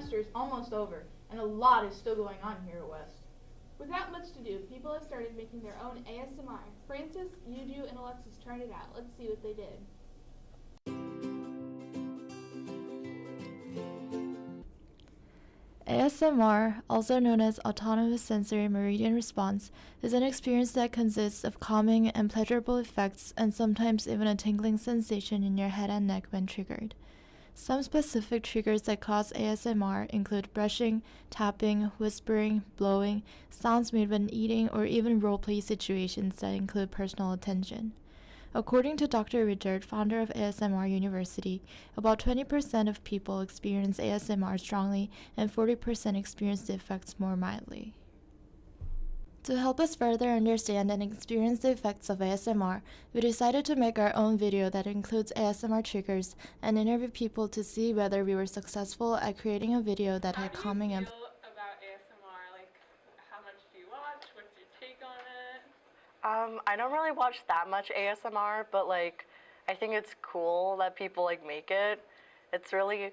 semester is almost over, and a lot is still going on here at West. Without much to do, people have started making their own ASMR. Francis, Yuju, and Alexis tried it out. Let's see what they did. ASMR, also known as Autonomous Sensory Meridian Response, is an experience that consists of calming and pleasurable effects and sometimes even a tingling sensation in your head and neck when triggered. Some specific triggers that cause ASMR include brushing, tapping, whispering, blowing, sounds made when eating, or even roleplay situations that include personal attention. According to Dr. Richard, founder of ASMR University, about 20% of people experience ASMR strongly and 40% experience the effects more mildly. To help us further understand and experience the effects of ASMR, we decided to make our own video that includes ASMR triggers and interview people to see whether we were successful at creating a video that had calming and... How do you feel about ASMR? Like, how much do you watch? What's your take on it? I don't really watch that much ASMR, but like, I think it's cool that people like make it. It's really,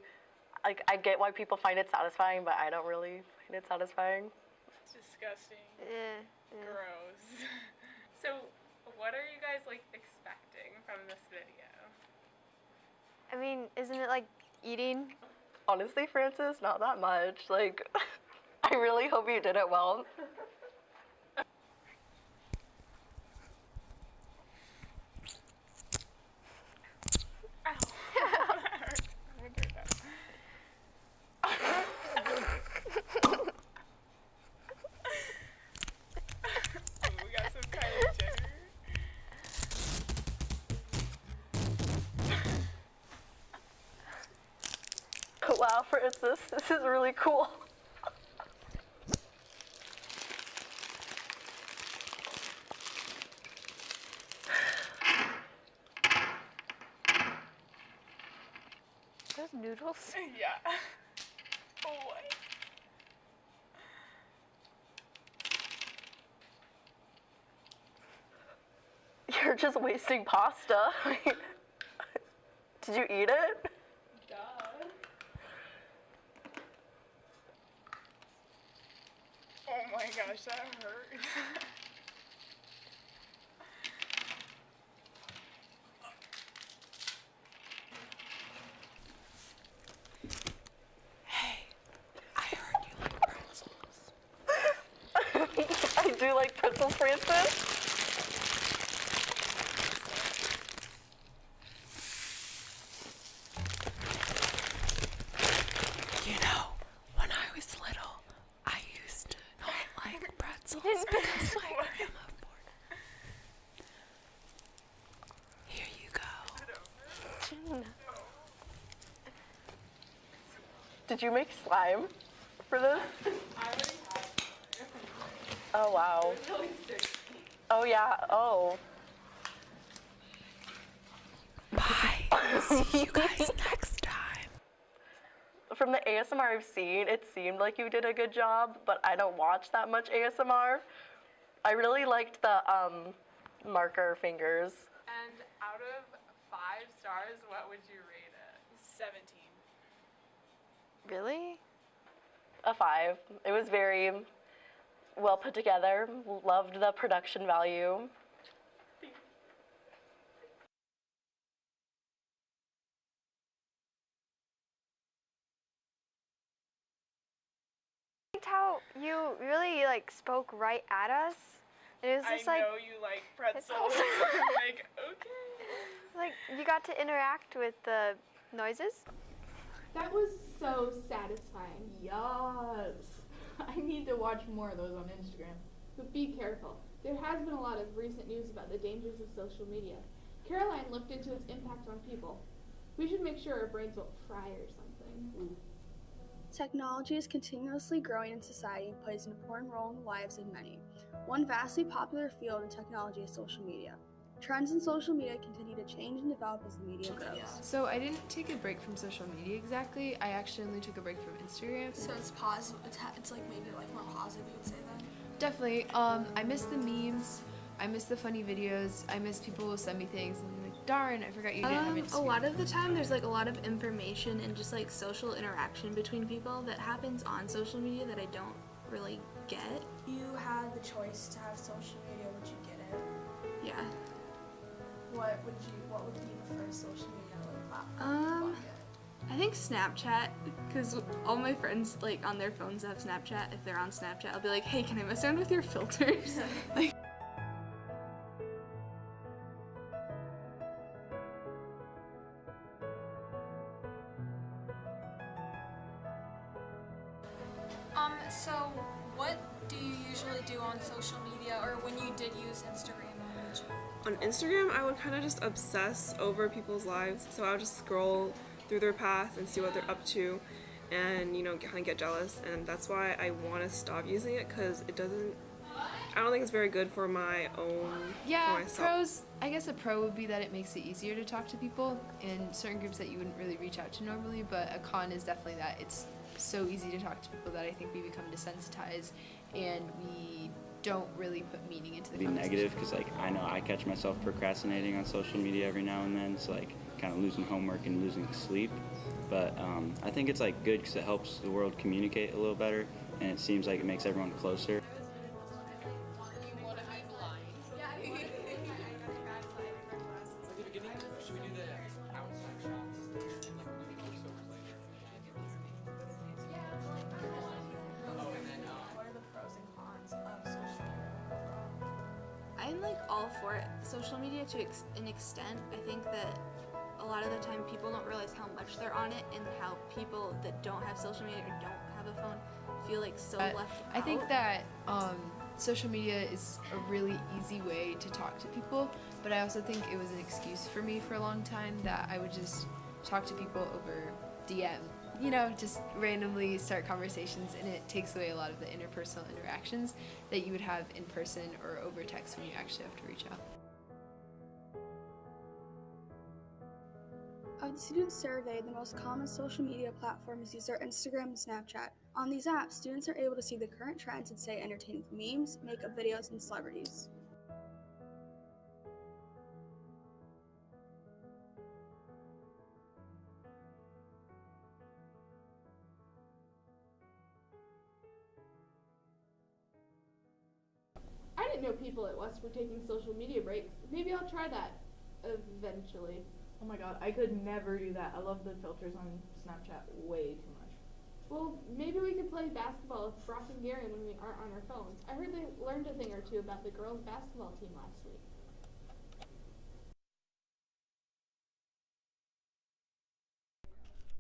like, I get why people find it satisfying, but I don't really find it satisfying. It's disgusting. Gross. So, what are you guys like expecting from this video? I mean, isn't it like eating? Honestly, Francis, not that much. Like, I really hope you did it well. We got some kind of jitter. Wow, Francis, this is really cool. Those noodles? Yeah. Oh, what? You're just wasting pasta. Did you eat it? Duh. Oh my gosh, that hurts. I do like pretzels, Francis. You know, when I was little, I used to not like pretzels because my grandma poured. Here you go. Did you make slime for this? I already had it. Oh, wow. It's really sticky. Oh, yeah. Oh. Bye. See you guys next time. From the ASMR I've seen, it seemed like you did a good job, but I don't watch that much ASMR. I really liked the marker fingers. And out of 5 stars, what would you rate it? 17. Really? A 5. It was very well put together. Loved the production value. I liked how you really like spoke right at us. It was just I know you like pretzels. Like, okay. like you got to interact with the noises. That was so satisfying. Yes. I need to watch more of those on Instagram. But be careful. There has been a lot of recent news about the dangers of social media. Caroline looked into its impact on people. We should make sure our brains won't fry or something. Technology is continuously growing in society and plays an important role in the lives of many. One vastly popular field in technology is social media. Trends in social media continue to change and develop as the media grows. So I didn't take a break from social media exactly. I actually only took a break from Instagram. So it's positive. It's like maybe like more positive. You would say that. Definitely. I miss the memes. I miss the funny videos. I miss people will send me things and I'm like, darn, I forgot you didn't have Instagram. A lot of the time there's like a lot of information and just like social interaction between people that happens on social media that I don't really get. If you had the choice to have social media, would you get it? Yeah. What would be the first social media platform you get? I think Snapchat, because all my friends like on their phones have Snapchat. If they're on Snapchat, I'll be like, hey, can I mess around with your filters? Like, so what do you usually do on social media, or when you did use Instagram, what would you? On Instagram, I would kind of just obsess over people's lives. So I would just scroll through their path and see what they're up to and, you know, kind of get jealous. And that's why I want to stop using it, because I don't think it's very good for my own, Yeah, for myself. pros, I guess a pro would be that it makes it easier to talk to people in certain groups that you wouldn't really reach out to normally, but a con is definitely that it's so easy to talk to people that I think we become desensitized and we don't really put meaning into the conversation. Be negative, because like I know I catch myself procrastinating on social media every now and then, so like kind of losing homework and losing sleep. But I think it's like good because it helps the world communicate a little better, and it seems like it makes everyone closer. I'm like all for it. Social media to an extent. I think that a lot of the time people don't realize how much they're on it and how people that don't have social media or don't have a phone feel like so left out. I think that social media is a really easy way to talk to people, but I also think it was an excuse for me for a long time that I would just talk to people over DM. You know, just randomly start conversations, and it takes away a lot of the interpersonal interactions that you would have in person or over text when you actually have to reach out. Of the students surveyed, the most common social media platforms used are Instagram and Snapchat. On these apps, students are able to see the current trends and say entertaining memes, makeup videos, and celebrities. I didn't know people at West were taking social media breaks. Maybe I'll try that eventually. Oh my god, I could never do that. I love the filters on Snapchat way too much. Well, maybe we could play basketball with Brock and Gary when we aren't on our phones. I heard they learned a thing or two about the girls' basketball team last week.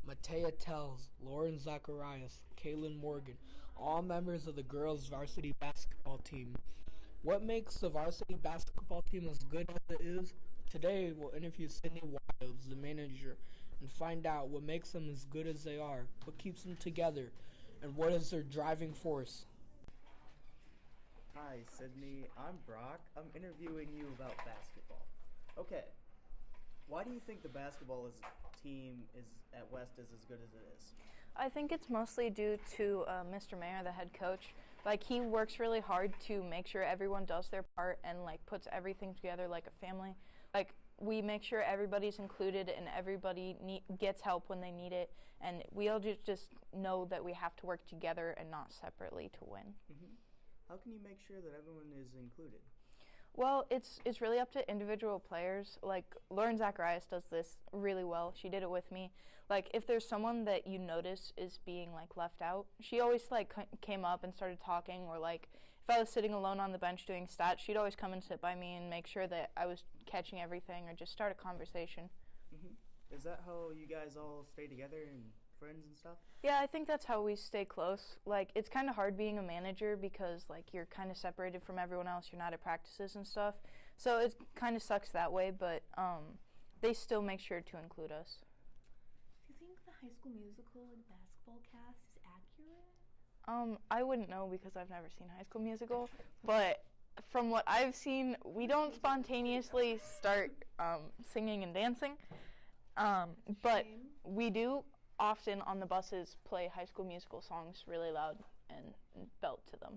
Matea Tells, Lauren Zacharias, Kaylin Morgan, all members of the girls' varsity basketball team. What makes the varsity basketball team as good as it is? Today, we'll interview Sydney Wilds, the manager, and find out what makes them as good as they are, what keeps them together, and what is their driving force. Hi, Sydney. I'm Brock. I'm interviewing you about basketball. Okay. Why do you think the basketball team at West is as good as it is? I think it's mostly due to Mr. Mayer, the head coach. Like, he works really hard to make sure everyone does their part and like puts everything together like a family. Like, we make sure everybody's included and everybody gets help when they need it, and we all just know that we have to work together and not separately to win. Mm-hmm. How can you make sure that everyone is included? Well, it's really up to individual players. Like, Lauren Zacharias does this really well. She did it with me. Like, if there's someone that you notice is being like left out, she always like came up and started talking. Or like, if I was sitting alone on the bench doing stats, she'd always come and sit by me and make sure that I was catching everything or just start a conversation. Mm-hmm. Is that how you guys all stay together and friends and stuff? Yeah, I think that's how we stay close. Like, it's kind of hard being a manager because like you're kind of separated from everyone else. You're not at practices and stuff. So it kind of sucks that way, but they still make sure to include us. Do you think the High School Musical and basketball cast is accurate? I wouldn't know because I've never seen High School Musical, but from what I've seen, we don't spontaneously start singing and dancing, but we do often on the buses play High School Musical songs really loud and belt to them.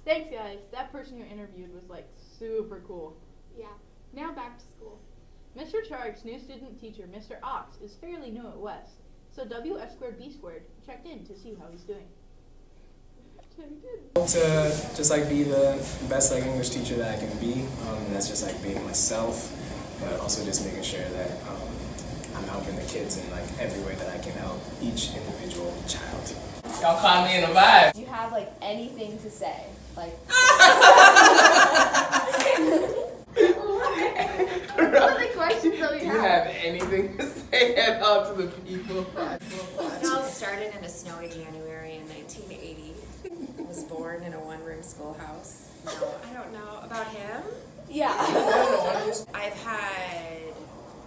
Thanks, guys. That person you interviewed was like super cool. Yeah. Now back to school. Mr. Charg's new student teacher, Mr. Ox, is fairly new at West, so Ws²B² checked in to see how he's doing. To just like be the best like English teacher that I can be, and that's just like being myself, but also just making sure that I'm helping the kids in like every way that I can help each individual child. Y'all caught me in a vibe. Do you have like anything to say? Like What are the questions that we Do you have anything to say at all to the people? It all started in a snowy January in 1980. I was born in a one-room schoolhouse. No, I don't know about him. Yeah. I've had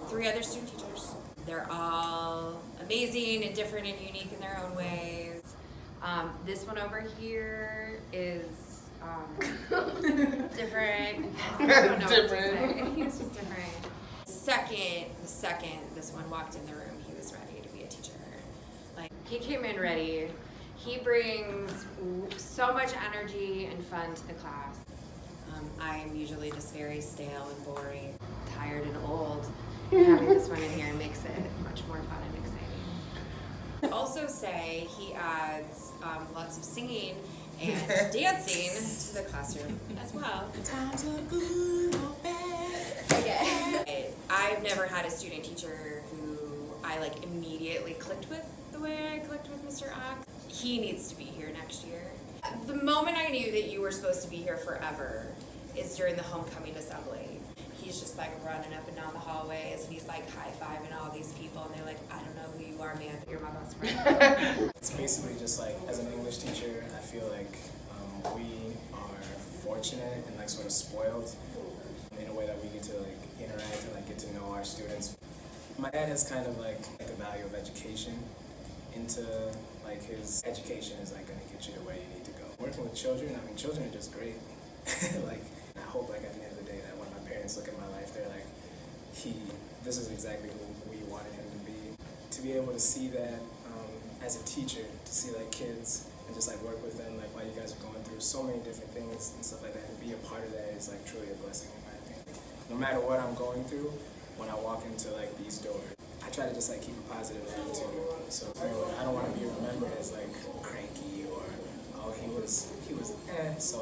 3 other student teachers. They're all amazing and different and unique in their own ways. This one over here is different. I don't know what to say. He was just different. The second this one walked in the room, he was ready to be a teacher. Like, he came in ready. He brings so much energy and fun to the class. I'm usually just very stale and boring, tired and old. Having this one in here makes it much more fun and exciting. I'd also say he adds lots of singing and dancing to the classroom as well. Times are good or bad. Okay. I've never had a student teacher who I like immediately clicked with the way I clicked with Mr. Ock. He needs to be here next year. The moment I knew that you were supposed to be here forever is during the homecoming assembly. He's just like running up and down the hallways and he's like high-fiving all these people and they're like, I don't know who you are, man, but you're my best friend. It's basically just like, as an English teacher, I feel like we are fortunate and like sort of spoiled in a way that we get to like interact and like get to know our students. My dad has kind of like the value of education into like his education is like going to get you to where you need to go. Working with children, I mean, children are just great. Like, I hope like at the end of the day that when my parents look at my life, they're like, this is exactly who we wanted him to be. To be able to see that as a teacher, to see like kids and just like work with them, like while you guys are going through so many different things and stuff like that, and be a part of that is like truly a blessing in my opinion. No matter what I'm going through, when I walk into like these doors, I try to just like keep a positive attitude. So I don't want to be remembered as like cranky or oh he was so.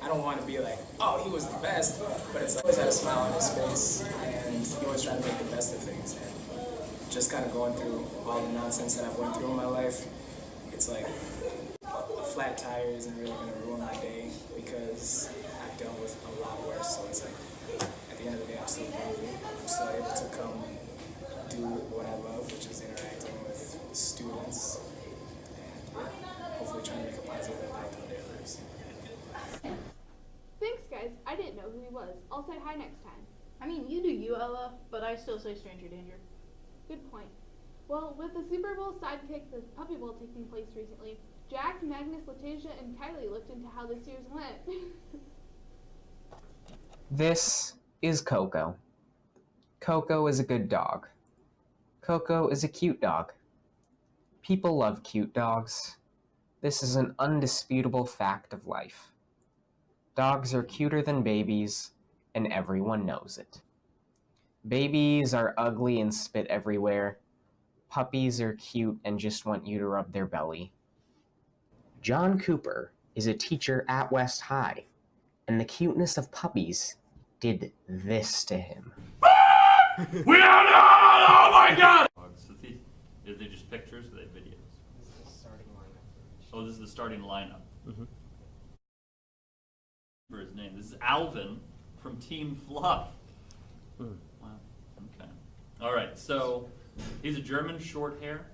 I don't want to be like oh he was the best, but it's like always had a smile on his face and he always trying to make the best of things. And just kind of going through all the nonsense that I've went through in my life, it's like a flat tire isn't really going to ruin my day because I've dealt with a lot worse. So it's like at the end of the day I'm still breathing. I'm still able to come do what I love, which is interacting with students and hopefully trying to make a positive impact on their lives. Thanks, guys. I didn't know who he was. I'll say hi next time. I mean, you do you, Ella, but I still say stranger danger. Good point. Well, with the Super Bowl sidekick, the Puppy Bowl taking place recently, Jack, Magnus, Letitia, and Kylie looked into how this year's went. This is Coco. Coco is a good dog. Coco is a cute dog. People love cute dogs. This is an undisputable fact of life. Dogs are cuter than babies, and everyone knows it. Babies are ugly and spit everywhere. Puppies are cute and just want you to rub their belly. John Cooper is a teacher at West High, and the cuteness of puppies did this to him. We don't know! Oh my god! So are they just pictures or are they videos? This is the starting lineup. Oh, this is the starting lineup. Mm-hmm. For his name. This is Alvin from Team Fluff. Wow. Okay. Alright, so he's a German short hair.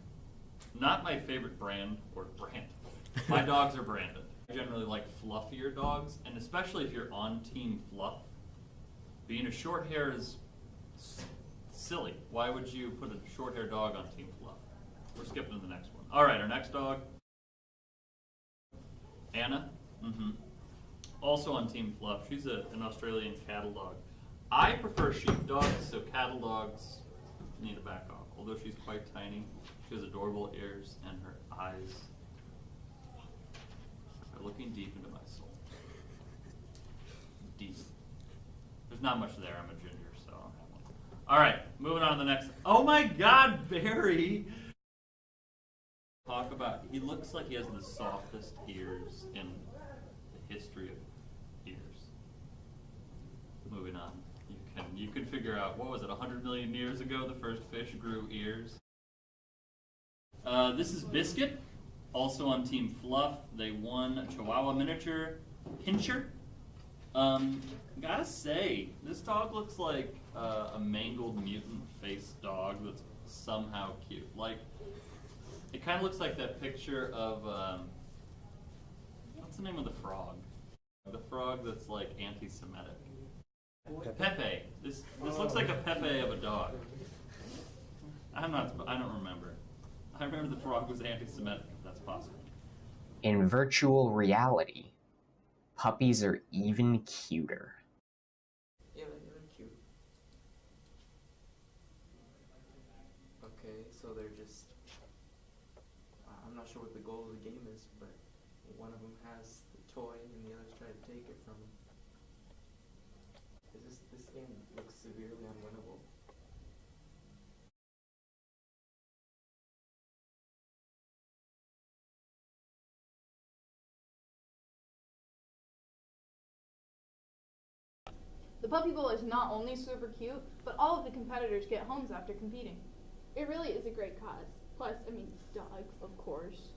Not my favorite brand or brand. My dogs are branded. I generally like fluffier dogs, and especially if you're on Team Fluff. Being a short hair is silly. Why would you put a short-haired dog on Team Fluff? We're skipping to the next one. All right, our next dog, Anna. Also on Team Fluff. She's an Australian cattle dog. I prefer sheepdogs, so cattle dogs need to back off. Although she's quite tiny, she has adorable ears, and her eyes are looking deep into my soul. There's not much there. I'm a ginger, so I'll have one. All right, moving on to the next. Oh my God, Barry! Talk about. He looks like he has the softest ears in the history of ears. Moving on. You can figure out, what was it, 100 million years ago the first fish grew ears? This is Biscuit, also on Team Fluff. They won a Chihuahua miniature pincher. Gotta say, this dog looks like a mangled mutant-faced dog that's somehow cute. Like, it kind of looks like that picture of, what's the name of the frog? The frog that's like anti-Semitic. Pepe. This looks like a Pepe of a dog. I don't remember. I remember the frog was anti-Semitic, if that's possible. In virtual reality, puppies are even cuter. Yeah, they're cute. Okay, so they're just... I'm not sure what the goal of the game is, but one of them has the toy and the others try to take it from him. This game looks severely unwinnable. The Puppy Bowl is not only super cute, but all of the competitors get homes after competing. It really is a great cause. Plus, I mean, dogs, of course.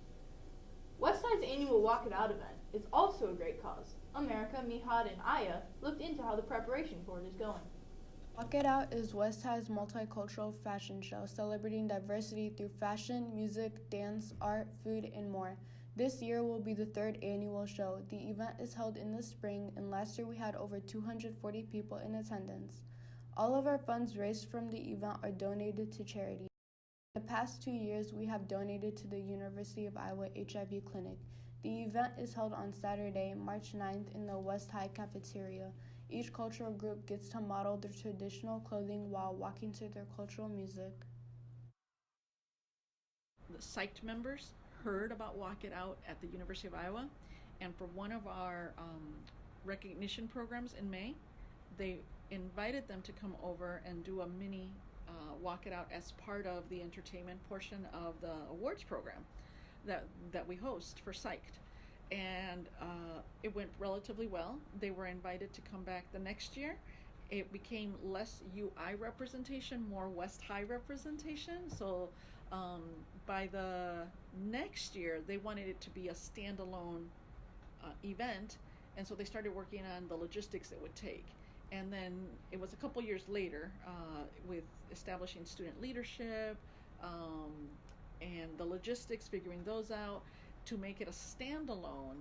Westside's annual Walk It Out event is also a great cause. America, Mihad, and Aya looked into how the preparation for it is going. Walk It Out is West High's multicultural fashion show celebrating diversity through fashion, music, dance, art, food, and more. This year will be the 3rd annual show. The event is held in the spring, and last year we had over 240 people in attendance. All of our funds raised from the event are donated to charity. In the past 2 years, we have donated to the University of Iowa HIV clinic. The event is held on Saturday, March 9th in the West High cafeteria. Each cultural group gets to model their traditional clothing while walking to their cultural music. The Psyched members heard about Walk It Out at the University of Iowa, and for one of our recognition programs in May, they invited them to come over and do a mini Walk It Out as part of the entertainment portion of the awards program that we host for Psyched. And it went relatively well. They were invited to come back the next year. It became less UI representation, more West High representation. So by the next year, they wanted it to be a standalone event, and so they started working on the logistics it would take. And then it was a couple years later with establishing student leadership and the logistics, figuring those out, to make it a standalone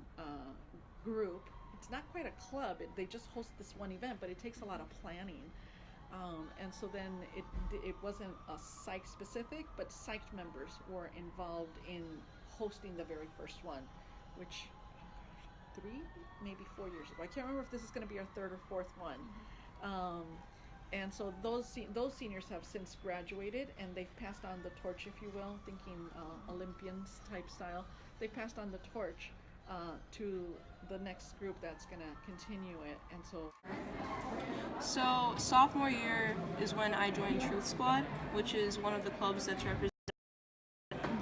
group. It's not quite a club. They just host this one event, but it takes a lot of planning. And so then it wasn't a Psych specific, but Psyched members were involved in hosting the very first one, which 3, maybe 4 years ago. I can't remember if this is going to be our 3rd or 4th one. And so those seniors have since graduated, and they've passed on the torch, if you will, thinking Olympians type style. They've passed on the torch to the next group that's going to continue it. And So sophomore year is when I joined Truth Squad, which is one of the clubs that's represented.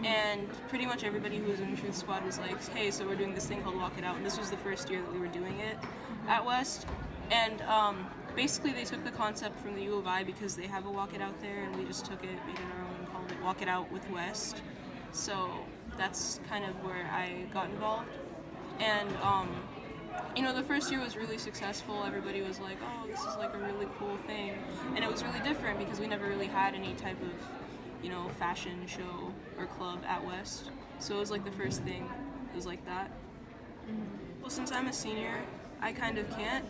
And pretty much everybody who was in Truth Squad was like, hey, so we're doing this thing called Walk It Out. And this was the first year that we were doing it at West. And basically they took the concept from the U of I because they have a Walk It Out there, and we just took it, made it our own, and called it Walk It Out with West. So that's kind of where I got involved. And the first year was really successful. Everybody was like, oh, this is like a really cool thing. And it was really different because we never really had any type of, fashion show or club at West. So it was like the first thing. It was like that. Well, since I'm a senior, I kind of can't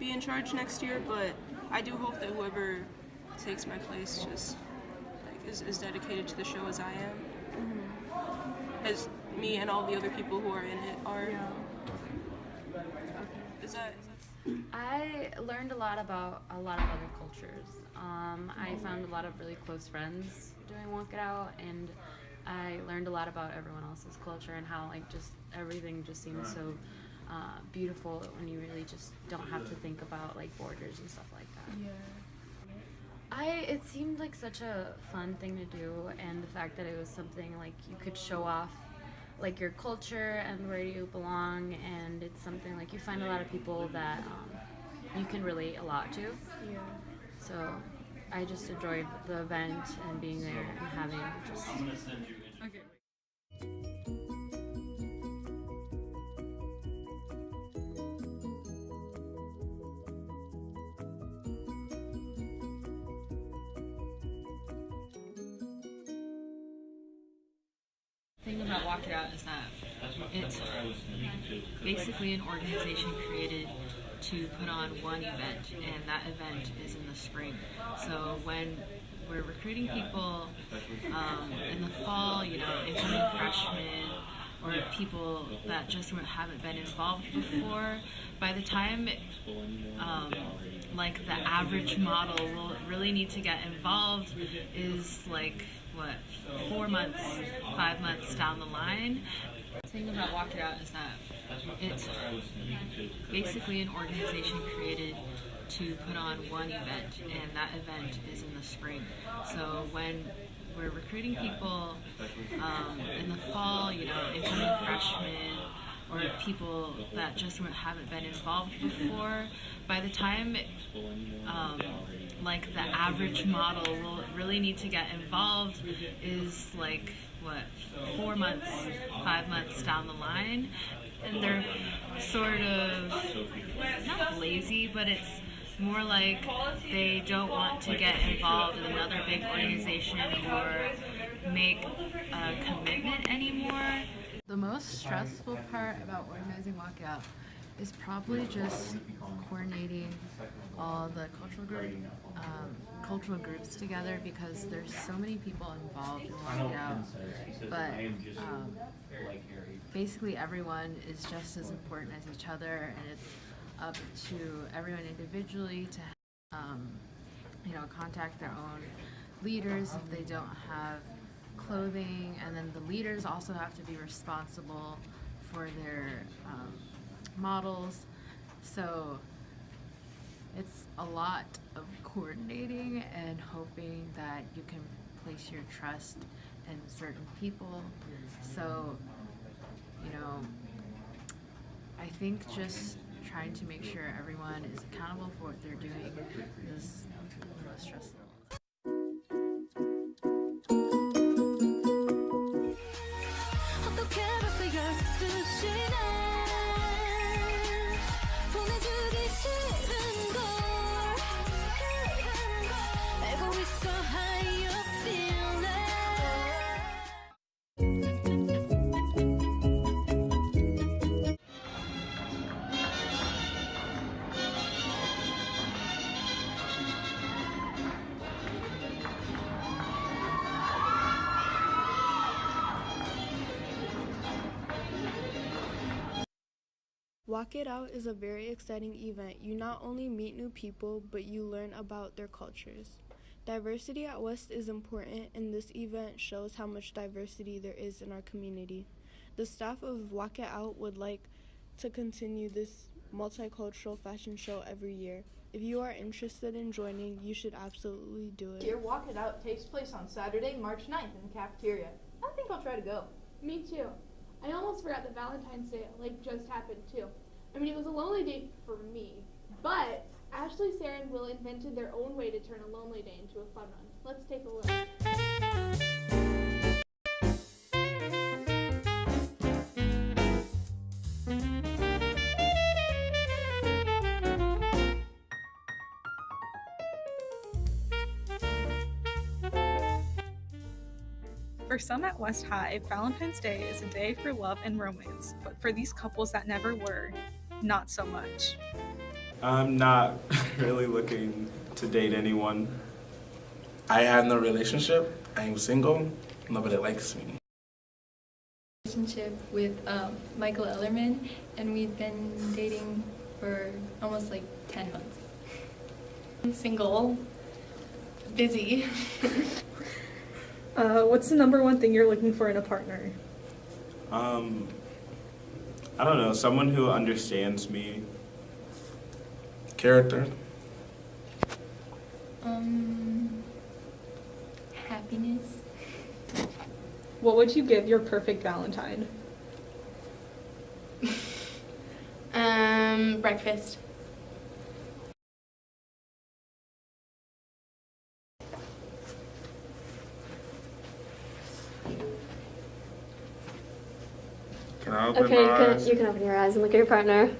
be in charge next year, but I do hope that whoever takes my place just is dedicated to the show as I am. As me and all the other people who are in it are. Is that I learned a lot about a lot of other cultures. I found a lot of really close friends doing Walk It Out, and I learned a lot about everyone else's culture and how just everything just seems so beautiful when you really just don't have to think about like borders and stuff like that. It seemed like such a fun thing to do, and the fact that it was something like you could show off like your culture and where you belong, and it's something like you find a lot of people that you can relate a lot to. So I just enjoyed the event and being there and having just. I'm gonna send you in. Okay. The thing about Walk It Out is that it's basically an organization created to put on one event, and that event is in the spring. So when we're recruiting people in the fall, incoming freshmen or people that just haven't been involved before, by the time like the average model will really need to get involved is like 4 months, 5 months down the line. The thing about Walk It Out is that it's basically an organization created to put on one event, and that event is in the spring. So when we're recruiting people in the fall, incoming freshmen or people that just haven't been involved before, by the time like the average model will really need to get involved is like 4 months, 5 months down the line, and they're sort of not lazy, but it's more like they don't want to get involved in another big organization or make a commitment anymore. The most stressful part about organizing Walk Out is probably just coordinating all the cultural groups together, because there's so many people involved in Walk It Out, but basically everyone is just as important as each other, and it's up to everyone individually to contact their own leaders if they don't have clothing, and then the leaders also have to be responsible for their models. So it's a lot of coordinating and hoping that you can place your trust in certain people. So, I think just trying to make sure everyone is accountable for what they're doing is the most stressful. Walk It Out is a very exciting event. You not only meet new people, but you learn about their cultures. Diversity at West is important, and this event shows how much diversity there is in our community. The staff of Walk It Out would like to continue this multicultural fashion show every year. If you are interested in joining, you should absolutely do it. Your Walk It Out takes place on Saturday, March 9th in the cafeteria. I think I'll try to go. Me too. I almost forgot that Valentine's Day just happened too. I mean, it was a lonely day for me, but Ashley, Sarah, and Will invented their own way to turn a lonely day into a fun one. Let's take a look. For some at West High, Valentine's Day is a day for love and romance, but for these couples that never were, not so much. I'm not really looking to date anyone. I have no relationship. I am single. Nobody likes me. Relationship with Michael Ellerman, and we've been dating for almost 10 months. I'm single, busy. What's the number one thing you're looking for in a partner? I I don't know, someone who understands me. Character. Happiness. What would you give your perfect Valentine? Breakfast. Can I open Okay, my eyes? you can open your eyes and look at your partner.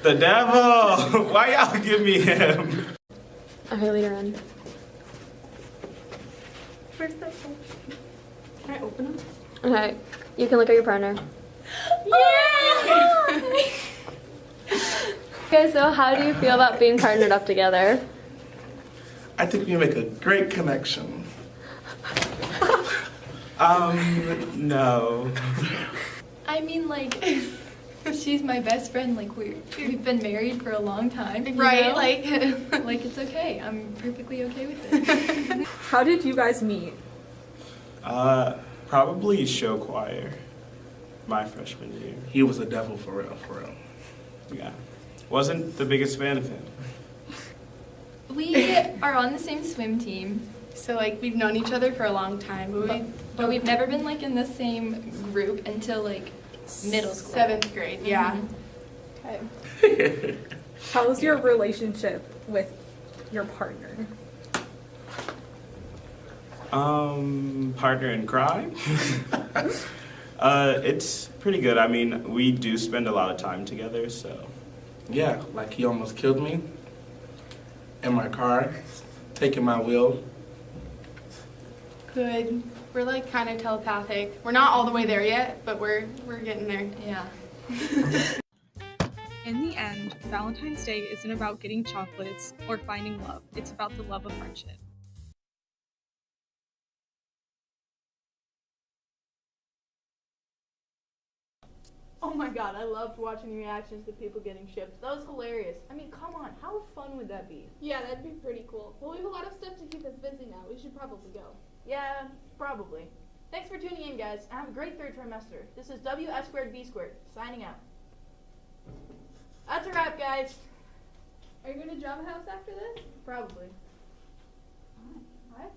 The devil! Why y'all give me him? Okay, lead her in. Where's that phone? Can I open them? Okay, you can look at your partner. Yeah! Okay, so how do you feel about being partnered up together? I think we make a great connection. No. I mean, like, she's my best friend. Like, we've been married for a long time. you Right, know? like- like, it's okay. I'm perfectly okay with it. How did you guys meet? Probably show choir. My freshman year. He was a devil for real, for real. Yeah. Wasn't the biggest fan of him. We are on the same swim team. So like we've known each other for a long time, But we've never been like in the same group until like middle school. 7th grade, yeah. Okay. How's your relationship with your partner? Partner in crime? It's pretty good. I mean, we do spend a lot of time together, so. Yeah, like he almost killed me in my car, taking my wheel. Good. We're like kind of telepathic. We're not all the way there yet, but we're getting there. Yeah. In the end, Valentine's Day isn't about getting chocolates or finding love. It's about the love of friendship. Oh my god, I loved watching the reactions to people getting shipped. That was hilarious. I mean, come on, how fun would that be? Yeah, that'd be pretty cool. Well, we have a lot of stuff to keep us busy now. We should probably go. Yeah, probably. Thanks for tuning in, guys, and have a great third trimester. This is Ws²B², signing out. That's a wrap, guys. Are you going to Java House after this? Probably. What?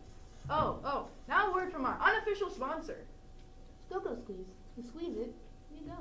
Oh, now a word from our unofficial sponsor. Go Squeeze. You squeeze it, you go.